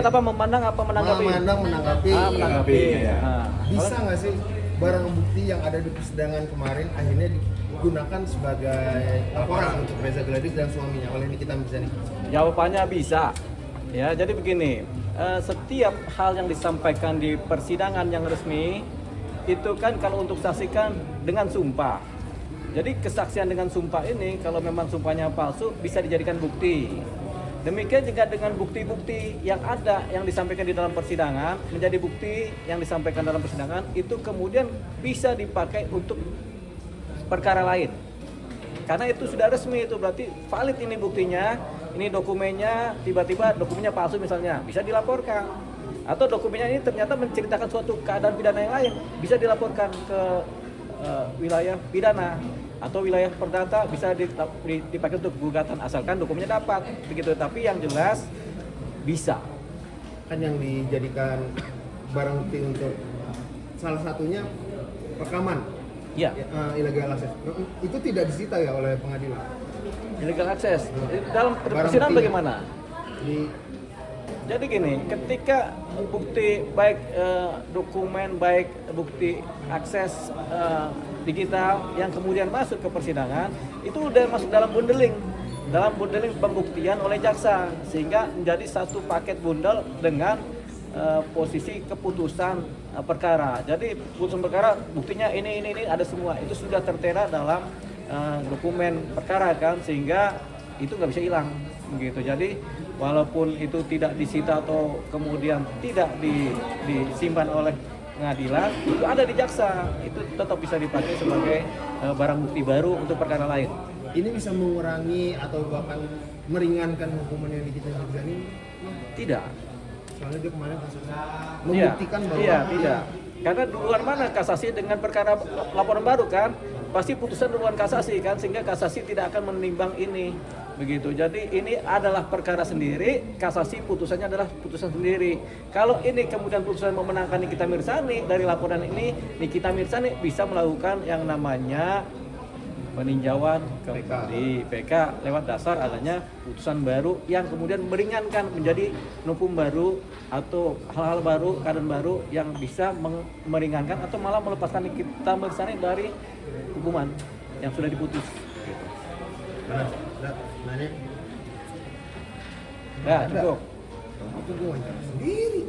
Melihat apa? Memandang apa? Menanggapi? Memandang, menanggapi. Menanggapi. Iya. Nah, Bisa nggak sih barang bukti yang ada di persidangan kemarin akhirnya digunakan sebagai laporan untuk Reza Gladys dan suaminya oleh Nikita Mirzani? jawabannya bisa. Ya, jadi begini, setiap hal yang disampaikan di persidangan yang resmi itu kan kalau untuk saksikan dengan sumpah. Jadi kesaksian dengan sumpah ini kalau memang sumpahnya palsu bisa dijadikan bukti. Demikian juga dengan bukti-bukti yang ada yang disampaikan di dalam persidangan menjadi bukti yang disampaikan dalam persidangan itu kemudian bisa dipakai untuk perkara lain. Karena itu sudah resmi, itu berarti valid ini buktinya, ini dokumennya, tiba-tiba dokumennya palsu misalnya, bisa dilaporkan. Atau dokumennya ini ternyata menceritakan suatu keadaan pidana yang lain, bisa dilaporkan ke wilayah pidana atau wilayah perdata, bisa dipakai untuk gugatan asalkan dokumennya dapat begitu. Tapi yang jelas bisa. Kan yang dijadikan barang bukti untuk salah satunya rekaman Ya, illegal access. Itu tidak disita ya oleh pengadilan. illegal access. Dalam Barang persidangan bukti. bagaimana? Jadi gini, ketika bukti baik dokumen, baik bukti akses digital yang kemudian masuk ke persidangan, itu udah masuk dalam bundeling pembuktian oleh jaksa, sehingga menjadi satu paket bundel dengan posisi keputusan perkara. Jadi putusan perkara buktinya ini ada semua, itu sudah tertera dalam dokumen perkara kan, sehingga itu nggak bisa hilang begitu. Jadi walaupun itu tidak disita atau kemudian tidak disimpan oleh pengadilan, itu ada di jaksa, itu tetap bisa dipakai sebagai barang bukti baru untuk perkara lain. Ini bisa mengurangi atau bahkan meringankan hukuman yang Nikita Mirzani? Tidak. Soalnya dia kemarin kasusnya membuktikan bahwa tidak. Karena duluan mana kasasi dengan perkara laporan baru kan? Pasti putusan duluan kasasi kan, sehingga kasasi tidak akan menimbang ini. Begitu. Jadi ini adalah perkara sendiri, kasasi putusannya adalah putusan sendiri. Kalau ini kemudian putusan memenangkan Nikita Mirzani, dari laporan ini Nikita Mirzani bisa melakukan yang namanya peninjauan kembali PK lewat dasar adanya putusan baru yang kemudian meringankan menjadi nupum baru atau hal-hal baru, keadaan baru yang bisa meringankan atau malah melepaskan Nikita Mirzani dari hukuman yang sudah diputus. Gitu. Nanya. Ya, cukup. Itu gue wawancara sendiri.